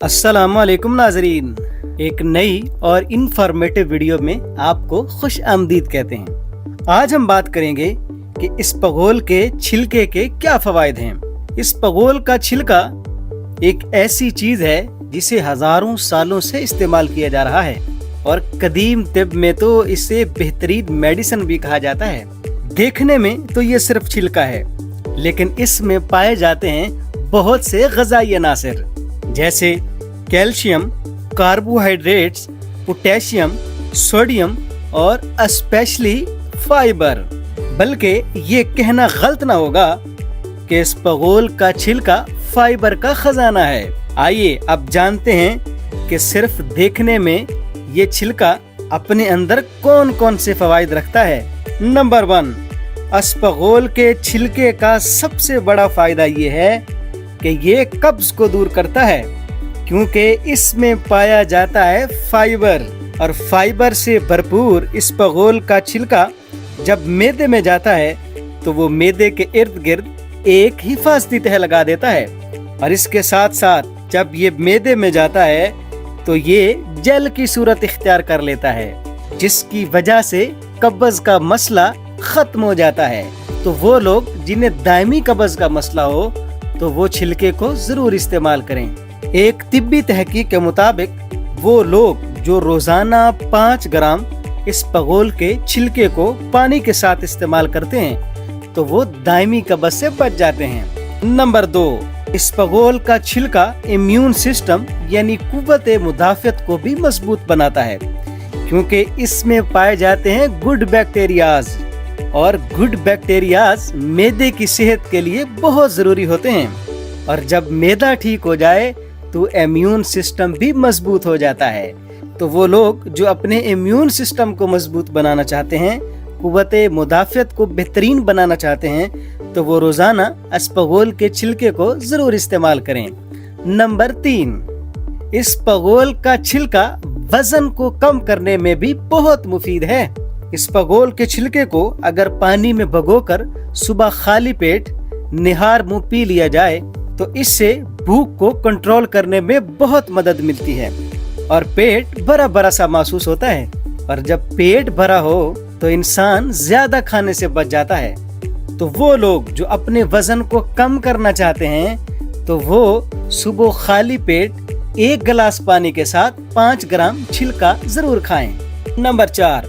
अस्सलाम वालेकुम नाजरीन, एक नई और इंफॉर्मेटिव वीडियो में आपको खुश आमदीद कहते हैं। आज हम बात करेंगे कि इसबगोल के छिलके के क्या फवायद हैं। इसबगोल का छिलका एक ऐसी चीज है जिसे हजारों सालों से इस्तेमाल किया जा रहा है और कदीम तिब में तो इसे बेहतरीन मेडिसिन भी कहा जाता है। देखने में तो ये सिर्फ छिलका है, लेकिन इसमें पाए जाते हैं बहुत से ग़िज़ाई अनासिर जैसे कैल्शियम, कार्बोहाइड्रेट्स, पोटेशियम, सोडियम और स्पेशली फाइबर। बल्कि ये कहना गलत ना होगा कि इसबगोल का छिलका फाइबर का खजाना है। आइए अब जानते हैं कि सिर्फ देखने में ये छिलका अपने अंदर कौन कौन से फवाइद रखता है। नंबर 1, इसबगोल के छिलके का सबसे बड़ा फायदा ये है कि ये कब्ज को दूर करता है, क्योंकि इसमें पाया जाता है फाइबर, और फाइबर से भरपूर इसबगोल का छिलका जब मैदे में जाता है तो वो मैदे के इर्द गिर्द एक हिफाजती तह लगा देता है, और इसके साथ साथ जब ये मैदे में जाता है तो ये जेल की सूरत इख्तियार कर लेता है, जिसकी वजह से कब्ज का मसला खत्म हो जाता है। तो वो लोग जिन्हें दायमी कब्ज का मसला हो तो वो छिलके को जरूर इस्तेमाल करें। एक तिब्बी तहकीक के मुताबिक वो लोग जो रोजाना 5 ग्राम इसबगोल के छिलके को पानी के साथ इस्तेमाल करते हैं तो वो दायमी कब्ज से बच जाते हैं। नंबर 2, इसबगोल का छिलका इम्यून सिस्टम यानी कुव्वत मुदाफियत को भी मजबूत बनाता है, क्योंकि इसमें पाए जाते हैं गुड बैक्टीरियाज, और गुड बैक्टीरियाज मैदे की सेहत के लिए बहुत जरूरी होते हैं। और जब मैदा ठीक हो जाए तो इम्यून सिस्टम भी मजबूत हो जाता है। तो वो लोग जो अपने इम्यून सिस्टम को मजबूत बनाना चाहते हैं, कुव्वत मुदाफियत को बेहतरीन बनाना चाहते हैं, तो वो रोजाना इसबगोल के छिलके को जरूर इस्तेमाल करें। नंबर 3, इसबगोल का छिलका वजन को कम करने में भी बहुत मुफीद है। इसबगोल के छिलके को अगर पानी में भिगोकर सुबह खाली पेट निहार मुंह पी लिया जाए तो इससे भूख को कंट्रोल करने में बहुत मदद मिलती है और पेट भरा भरा सा महसूस होता है। और जब पेट भरा हो तो इंसान ज्यादा खाने से बच जाता है। तो वो लोग जो अपने वजन को कम करना चाहते हैं तो वो सुबह खाली पेट 1 गिलास पानी के साथ 5 ग्राम छिलका जरूर खाएं। नंबर 4,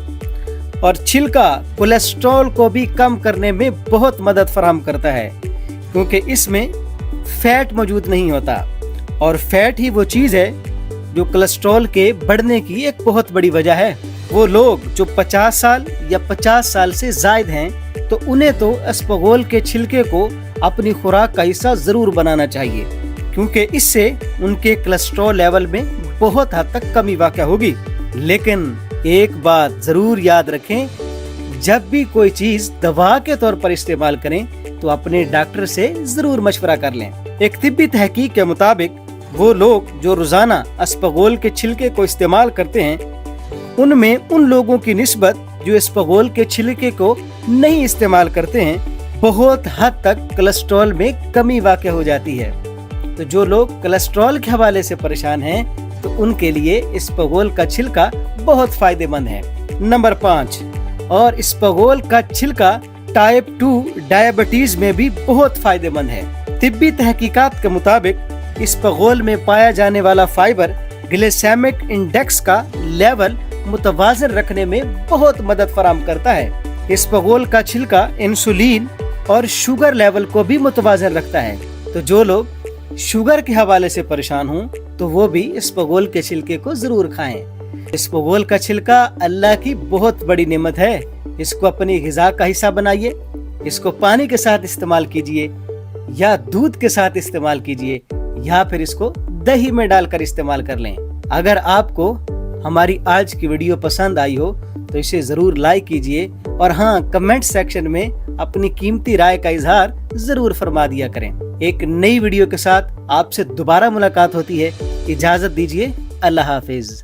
और छिलका कोलेस्ट्रॉल को भी कम करने में बहुत मदद फराहम करता है, क्योंकि इसमें फैट मौजूद नहीं होता, और फैट ही वो चीज है जो कोलेस्ट्रॉल के बढ़ने की एक बहुत बड़ी वजह है। वो लोग जो 50 साल या 50 साल से जायद हैं तो उन्हें तो इसबगोल के छिलके को अपनी खुराक का हिस्सा जरूर बनाना चाहिए, क्योंकि इससे उनके कोलेस्ट्रॉल लेवल में बहुत हद तक कमी वाक़या होगी। लेकिन एक बात जरूर याद रखें, जब भी कोई चीज दवा के तौर पर इस्तेमाल करें तो अपने डॉक्टर से जरूर मशवरा कर लें। एक तिब्बी तहकीक के मुताबिक वो लोग जो रोजाना इसबगोल के छिलके को इस्तेमाल करते हैं उनमें उन लोगों की निस्बत जो इसबगोल के छिलके को नहीं इस्तेमाल करते हैं बहुत हद तक कोलेस्ट्रॉल में कमी वाक़या हो जाती है। तो जो लोग कोलेस्ट्रॉल के हवाले से परेशान हैं तो उनके लिए इसबगोल का छिलका बहुत फायदेमंद है। नंबर 5, और इसबगोल का छिलका टाइप 2 डायबिटीज में भी बहुत फायदेमंद है। तिब्बी तहकीकात के मुताबिक इसबगोल में पाया जाने वाला फाइबर ग्लाइसेमिक इंडेक्स का लेवल मुतवाज़न रखने में बहुत मदद फराहम करता है। इसबगोल का छिलका इंसुलिन और शुगर लेवल को भी मुतवाज़न रखता है। तो जो लोग शुगर के हवाले से परेशान हों तो वो भी इसबगोल के छिलके को जरूर खाएं। इसबगोल का छिलका अल्लाह की बहुत बड़ी नेमत है। इसको अपनी ग़िज़ा का हिस्सा बनाइए, इसको पानी के साथ इस्तेमाल कीजिए या दूध के साथ इस्तेमाल कीजिए, या फिर इसको दही में डालकर इस्तेमाल कर लें। अगर आपको हमारी आज की वीडियो पसंद आई हो तो इसे जरूर लाइक कीजिए, और हाँ, कमेंट सेक्शन में अपनी कीमती राय का इजहार जरूर फरमा दिया करें। एक नई वीडियो के साथ आपसे दोबारा मुलाकात होती है। इजाजत दीजिए, अल्लाह हाफिज।